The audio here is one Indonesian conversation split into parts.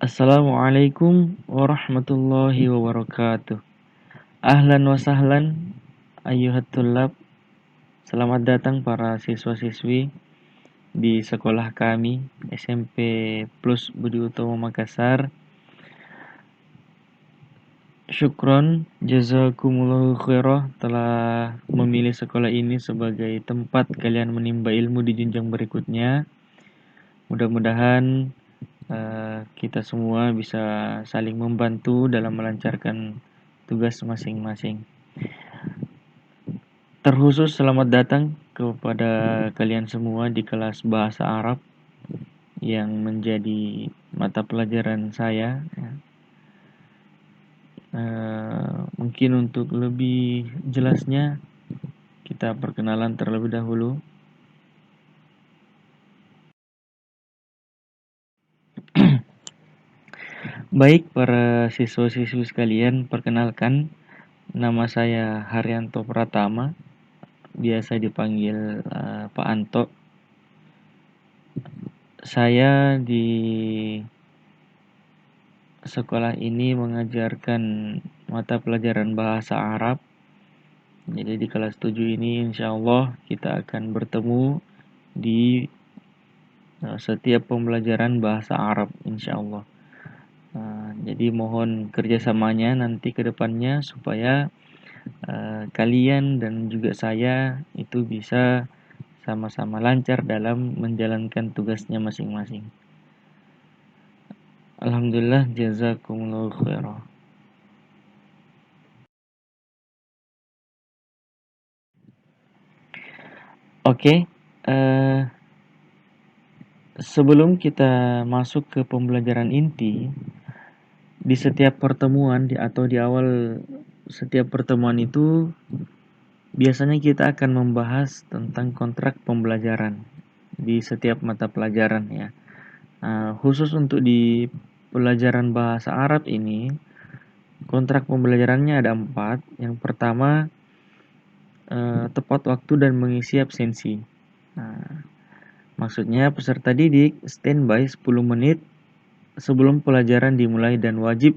Assalamualaikum warahmatullahi wabarakatuh. Ahlan wa sahlan ayyuhat tullab. Selamat datang para siswa-siswi di sekolah kami SMP Plus Budi Utomo Makassar. Syukron jazakumullahu khairah telah memilih sekolah ini sebagai tempat kalian menimba ilmu di jenjang berikutnya. Mudah-mudahan kita semua bisa saling membantu dalam melancarkan tugas masing-masing. Terkhusus selamat datang kepada kalian semua di kelas bahasa Arab yang menjadi mata pelajaran saya. Mungkin untuk lebih jelasnya kita perkenalan terlebih dahulu. Baik para siswa-siswi sekalian, perkenalkan nama saya Haryanto Pratama, biasa dipanggil Pak Anto. Saya di sekolah ini mengajarkan mata pelajaran bahasa Arab. Jadi di kelas 7 ini insya Allah kita akan bertemu di setiap pembelajaran bahasa Arab insya Allah. Jadi mohon kerjasamanya nanti ke depannya supaya kalian dan juga saya itu bisa sama-sama lancar dalam menjalankan tugasnya masing-masing. Alhamdulillah, jazakumullahu khairan. Oke, sebelum kita masuk ke pembelajaran inti, di setiap pertemuan atau di awal setiap pertemuan itu biasanya kita akan membahas tentang kontrak pembelajaran di setiap mata pelajaran ya. Khusus untuk di pelajaran bahasa Arab ini, kontrak pembelajarannya ada 4. Yang pertama, tepat waktu dan mengisi absensi. Maksudnya peserta didik standby 10 menit sebelum pelajaran dimulai dan wajib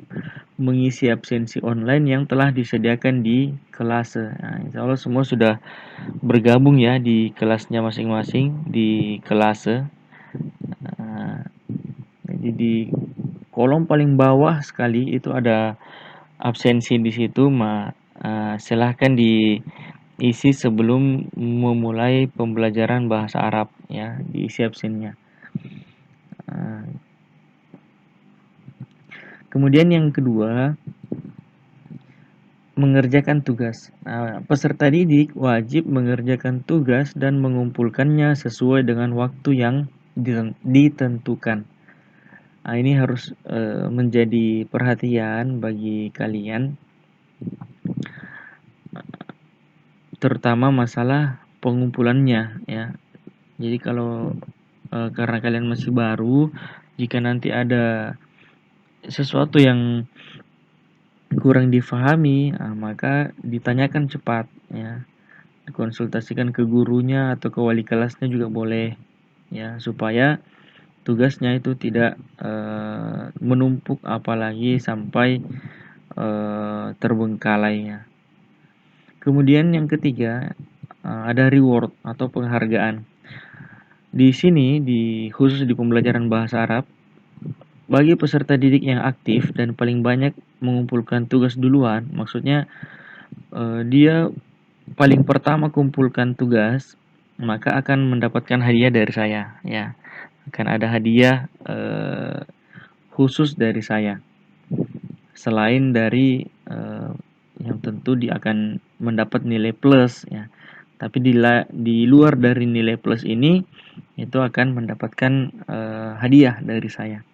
mengisi absensi online yang telah disediakan di kelas. Insya Allah semua sudah bergabung ya di kelasnya masing-masing di kelas. Jadi di kolom paling bawah sekali itu ada absensi di situ, silahkan diisi sebelum memulai pembelajaran bahasa Arab ya, diisi absennya. Kemudian yang kedua, mengerjakan tugas. Peserta didik wajib mengerjakan tugas dan mengumpulkannya sesuai dengan waktu yang ditentukan. Ini harus menjadi perhatian bagi kalian, terutama masalah pengumpulannya ya. Jadi kalau karena kalian masih baru, jika nanti ada sesuatu yang kurang difahami, maka ditanyakan cepat ya. Dikonsultasikan ke gurunya atau ke wali kelasnya juga boleh ya, supaya tugasnya itu tidak menumpuk apalagi sampai terbengkalai ya. Kemudian yang ketiga, ada reward atau penghargaan. Di sini khusus di pembelajaran bahasa Arab, bagi peserta didik yang aktif dan paling banyak mengumpulkan tugas duluan, maksudnya dia paling pertama kumpulkan tugas, maka akan mendapatkan hadiah dari saya ya. Akan ada hadiah khusus dari saya. Selain dari yang tentu dia akan mendapat nilai plus ya. Tapi di luar dari nilai plus ini itu akan mendapatkan hadiah dari saya.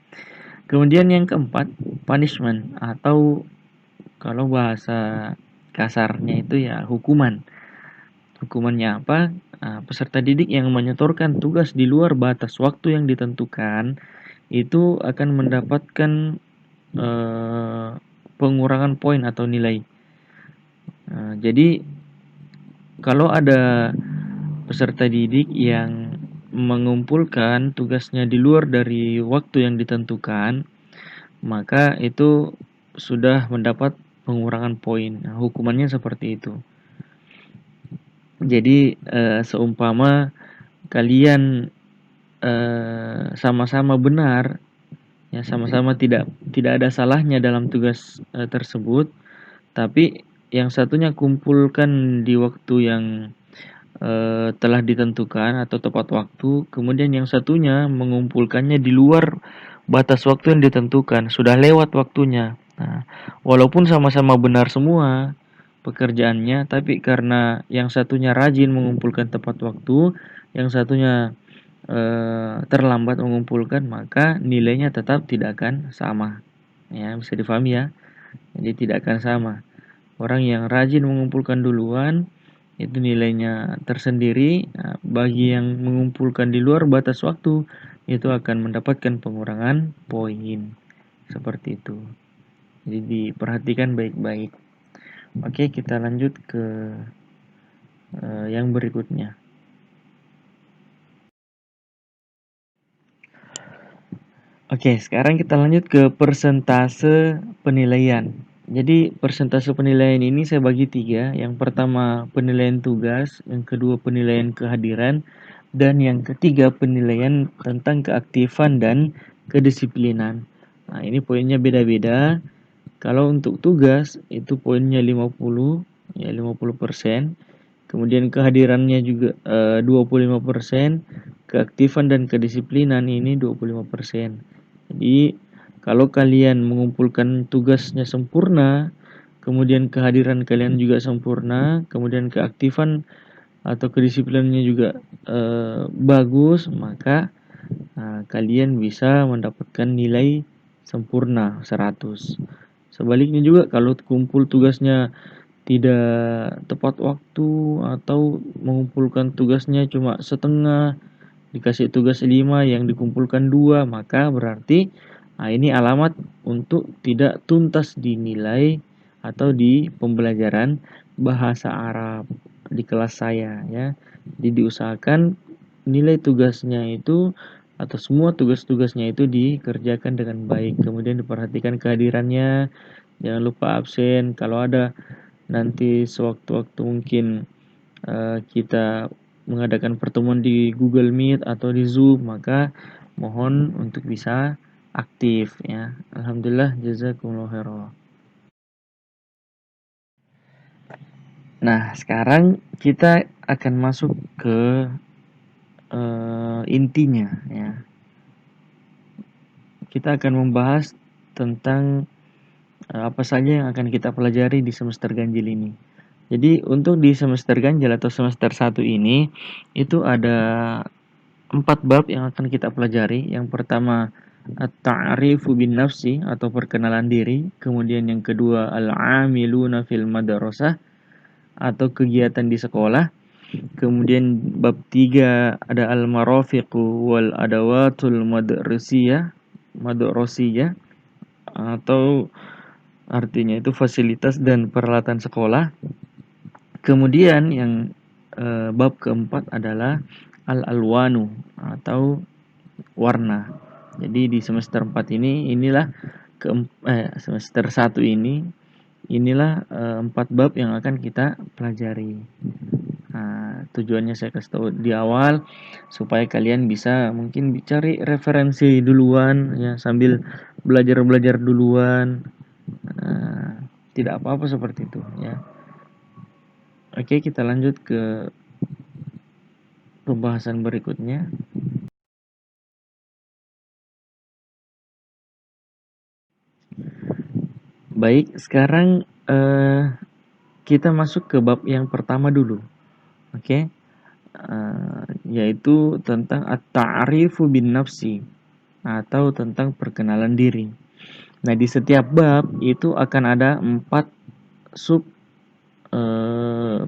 Kemudian yang keempat, punishment atau kalau bahasa kasarnya itu ya hukuman. Hukumannya apa? Peserta didik yang menyetorkan tugas di luar batas waktu yang ditentukan itu akan mendapatkan pengurangan poin atau nilai. Jadi kalau ada peserta didik yang mengumpulkan tugasnya di luar dari waktu yang ditentukan, maka itu sudah mendapat pengurangan poin. Nah, hukumannya seperti itu. Jadi seumpama kalian sama-sama benar, ya sama-sama tidak ada salahnya dalam tugas tersebut, tapi yang satunya kumpulkan di waktu yang telah ditentukan atau tepat waktu, kemudian yang satunya mengumpulkannya di luar batas waktu yang ditentukan, sudah lewat waktunya. Nah, walaupun sama-sama benar semua pekerjaannya, tapi karena yang satunya rajin mengumpulkan tepat waktu, yang satunya terlambat mengumpulkan, maka nilainya tetap tidak akan sama. Ya, bisa difahami ya. Jadi tidak akan sama. Orang yang rajin mengumpulkan duluan itu nilainya tersendiri. Nah, bagi yang mengumpulkan di luar batas waktu itu akan mendapatkan pengurangan poin. Seperti itu. Jadi diperhatikan baik-baik. Oke, kita lanjut ke yang berikutnya. Oke, sekarang kita lanjut ke persentase penilaian. Jadi persentase penilaian ini saya bagi 3. Yang pertama penilaian tugas, yang kedua penilaian kehadiran, dan yang ketiga penilaian tentang keaktifan dan kedisiplinan. Nah, ini poinnya beda-beda. Kalau untuk tugas itu poinnya 50, ya 50%. Kemudian kehadirannya juga 25%, keaktifan dan kedisiplinan ini 25%. Jadi kalau kalian mengumpulkan tugasnya sempurna, kemudian kehadiran kalian juga sempurna, kemudian keaktifan atau kedisiplinannya juga bagus, maka kalian bisa mendapatkan nilai sempurna 100. Sebaliknya juga kalau kumpul tugasnya tidak tepat waktu atau mengumpulkan tugasnya cuma setengah, dikasih tugas 5 yang dikumpulkan 2, maka berarti ini alamat untuk tidak tuntas dinilai atau di pembelajaran bahasa Arab di kelas saya ya. Jadi diusahakan nilai tugasnya itu atau semua tugas-tugasnya itu dikerjakan dengan baik, kemudian diperhatikan kehadirannya, jangan lupa absen. Kalau ada nanti sewaktu-waktu mungkin kita mengadakan pertemuan di Google Meet atau di Zoom, maka mohon untuk bisa aktif ya. Alhamdulillah, jazakumullah khairan. Nah, sekarang kita akan masuk ke intinya ya. Kita akan membahas tentang apa saja yang akan kita pelajari di semester ganjil ini. Jadi untuk di semester ganjil atau semester 1 ini itu ada 4 bab yang akan kita pelajari. Yang pertama at-ta'rifu bin nafsi atau perkenalan diri, kemudian yang kedua al-amiluna fil madrasah atau kegiatan di sekolah. Kemudian bab 3 ada al-marafiqu wal adawatul madrasiyah atau artinya itu fasilitas dan peralatan sekolah. Kemudian yang bab keempat adalah al-alwanu atau warna. Jadi di semester 4 ini semester 1 ini inilah 4 bab yang akan kita pelajari. Nah, tujuannya saya kasih tahu di awal supaya kalian bisa mungkin cari referensi duluan ya sambil belajar-belajar duluan. Tidak apa-apa seperti itu ya. Oke, kita lanjut ke pembahasan berikutnya. Baik, sekarang kita masuk ke bab yang pertama dulu. Oke. Yaitu tentang at-ta'rifu bin nafsi atau tentang perkenalan diri. Nah, di setiap bab itu akan ada 4 sub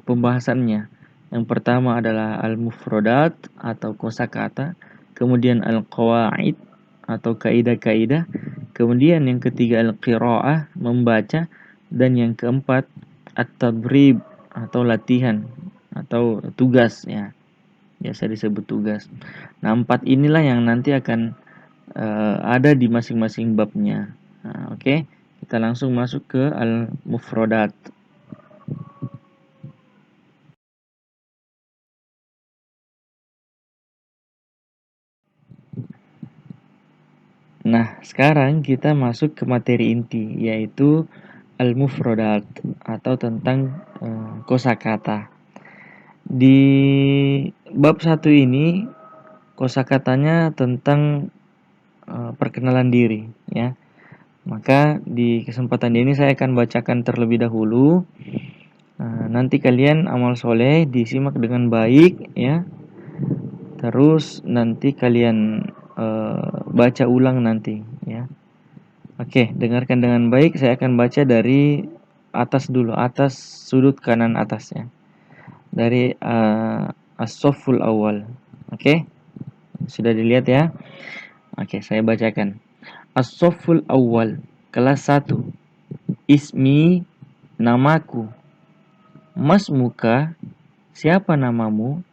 pembahasannya. Yang pertama adalah al-mufradat atau kosakata, kemudian al-qawaid atau kaidah-kaidah, kemudian yang ketiga al-qiraah, membaca, dan yang keempat at-tadrib atau latihan atau tugas ya. Biasa disebut tugas. Nah, 4 inilah yang nanti akan ada di masing-masing babnya. Nah, oke, kita langsung masuk ke al-mufradat. Nah, sekarang kita masuk ke materi inti, yaitu al-mufradat atau tentang kosakata. Di bab 1 ini kosakatanya tentang perkenalan diri, ya. Maka di kesempatan ini saya akan bacakan terlebih dahulu. Nanti kalian amal soleh disimak dengan baik, ya. Terus nanti kalian baca ulang nanti, ya. Oke, dengarkan dengan baik. Saya akan baca dari atas dulu, atas sudut kanan atasnya. Dari as-safful awal. Oke, sudah dilihat ya? Oke, saya bacakan. As-safful awal, kelas 1. Ismi, namaku. Mas muka, siapa namamu?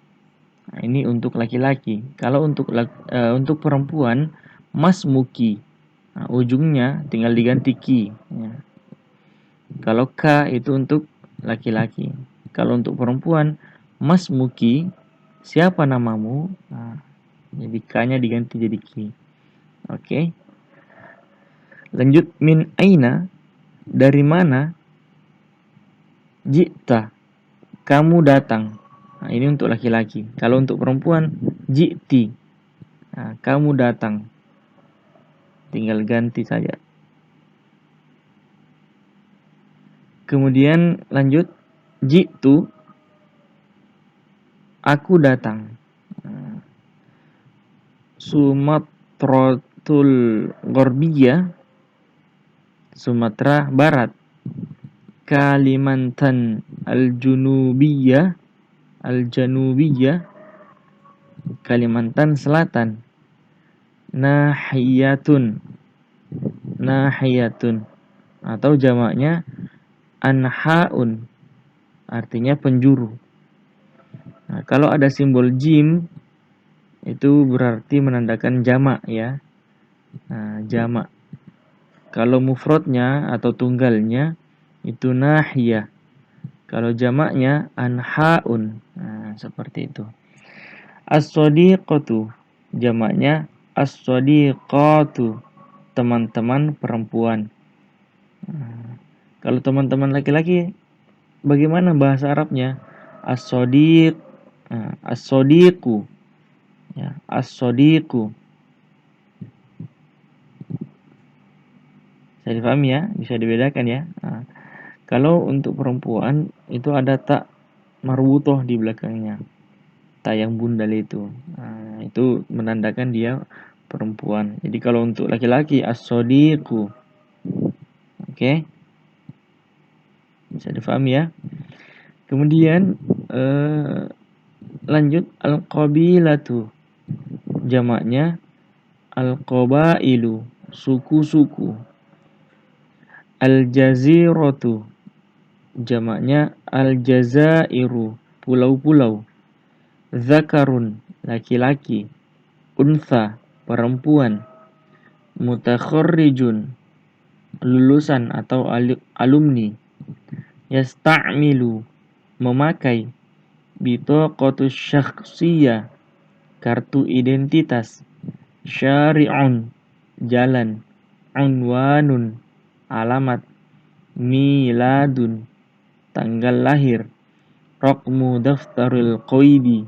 Nah, ini untuk laki-laki. Kalau untuk perempuan, Mas Muki. Nah, ujungnya tinggal diganti ki. Ya. Kalau K itu untuk laki-laki. Kalau untuk perempuan, Mas Muki, siapa namamu? Nah, jadi K-nya diganti jadi ki. Oke. Lanjut, min aina, dari mana? Jita, kamu datang. Nah, ini untuk laki-laki. Kalau untuk perempuan, jiti, nah, kamu datang. Tinggal ganti saja. Kemudian lanjut, jitu, aku datang. Sumatratul Gorbiyah, Sumatera Barat. Kalimantan Al-Junubiyah, Kalimantan Selatan. Nahiyatun, atau jamaknya anhaun, artinya penjuru. Nah, kalau ada simbol jim itu berarti menandakan jamak, ya. Nah, jamak. Kalau mufradnya atau tunggalnya itu nahiyah. Kalau jamaknya anhaun. Nah, seperti itu. As-sadiqatu, jamaknya as-sadiqatu, teman-teman perempuan. Nah, kalau teman-teman laki-laki bagaimana bahasa Arabnya? As-sadiq, as-sadiqu, ya, as-sadiqu. Bisa dipahami ya, bisa dibedakan ya. Nah, kalau untuk perempuan itu ada tak marwutoh di belakangnya, tak yang bundal itu. Nah, itu menandakan dia perempuan. Jadi kalau untuk laki-laki as-sadiqu. Oke, bisa dipahami ya. Kemudian lanjut, al-qabilatu, jamaknya al-qabailu, suku-suku. Al-jaziratu, jamaknya al-jazairu, pulau-pulau. Zakarun, laki-laki. Untha, perempuan. Mutakhorrijun, lulusan atau alumni. Yasta'milu, memakai. Bitaqatus syakhsiyah, kartu identitas. Syari'un, jalan. Unwanun, alamat. Miladun, tanggal lahir. Raqmu daftarul qaidi,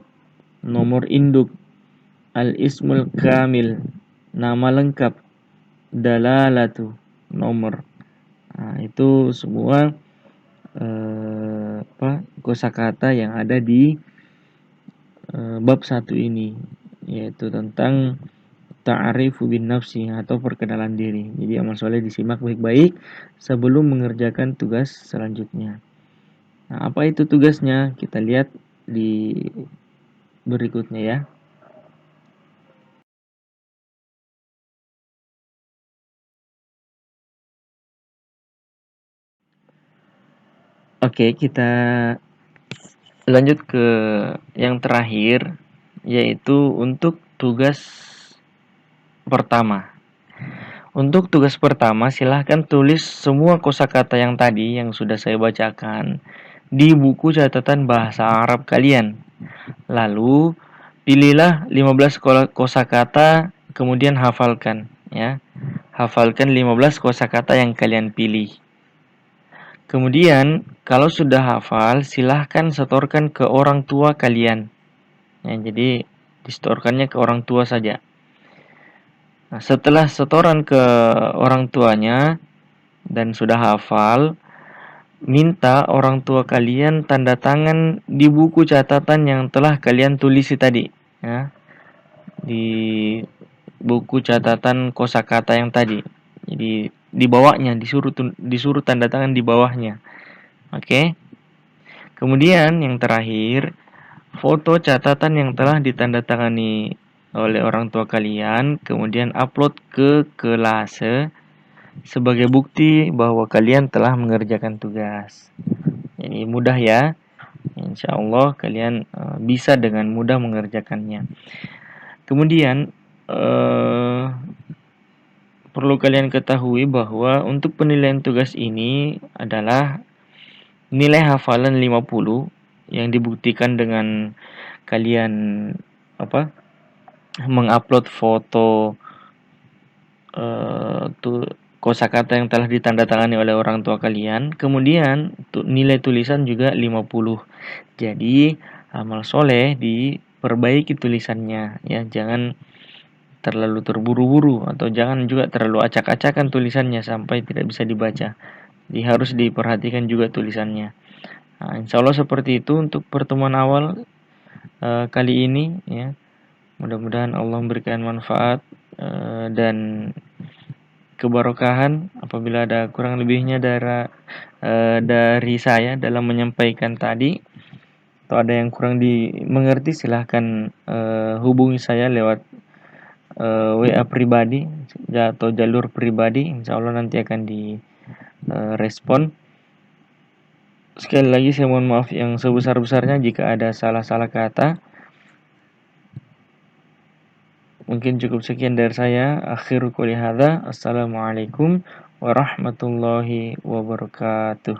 nomor induk. Al-ismul kamil, nama lengkap. Dalalatu, nomor. Nah, itu semua kosakata yang ada di bab 1 ini, yaitu tentang ta'arifu bin nafsi atau perkenalan diri. Jadi amal soleh disimak baik-baik sebelum mengerjakan tugas selanjutnya. Nah, apa itu tugasnya? Kita lihat di berikutnya ya. Oke, kita lanjut ke yang terakhir, yaitu untuk tugas pertama. Untuk tugas pertama, silahkan tulis semua kosakata yang tadi yang sudah saya bacakan di buku catatan bahasa Arab kalian. Lalu, pilihlah 15 kosakata, kemudian hafalkan, ya. Hafalkan 15 kosakata yang kalian pilih. Kemudian, kalau sudah hafal, silahkan setorkan ke orang tua kalian. Ya, jadi disetorkannya ke orang tua saja. Nah, setelah setoran ke orang tuanya dan sudah hafal, minta orang tua kalian tanda tangan di buku catatan yang telah kalian tulisi tadi, ya. Di buku catatan kosakata yang tadi. Jadi di bawahnya disuruh tanda tangan di bawahnya. Oke. Kemudian yang terakhir, foto catatan yang telah ditandatangani oleh orang tua kalian, kemudian upload ke kelas sebagai bukti bahwa kalian telah mengerjakan tugas. Jadi mudah ya. Insya Allah kalian bisa dengan mudah mengerjakannya. Kemudian perlu kalian ketahui bahwa untuk penilaian tugas ini adalah nilai hafalan 50 yang dibuktikan dengan kalian mengupload foto kosakata yang telah ditandatangani oleh orang tua kalian. Kemudian nilai tulisan juga 50. Jadi amal soleh diperbaiki tulisannya, ya. Jangan terlalu terburu-buru atau jangan juga terlalu acak-acakan tulisannya sampai tidak bisa dibaca. Jadi harus diperhatikan juga tulisannya. Nah, insya Allah seperti itu untuk pertemuan awal kali ini, ya. Mudah-mudahan Allah memberikan manfaat dan keberkahan. Apabila ada kurang lebihnya dari saya dalam menyampaikan tadi atau ada yang kurang dimengerti, silahkan hubungi saya lewat WA pribadi atau jalur pribadi. Insya Allah nanti akan direspon. Sekali lagi saya mohon maaf yang sebesar-besarnya jika ada salah-salah kata. Mungkin cukup sekian dari saya. Akhiru qouli hadza. Assalamualaikum warahmatullahi wabarakatuh.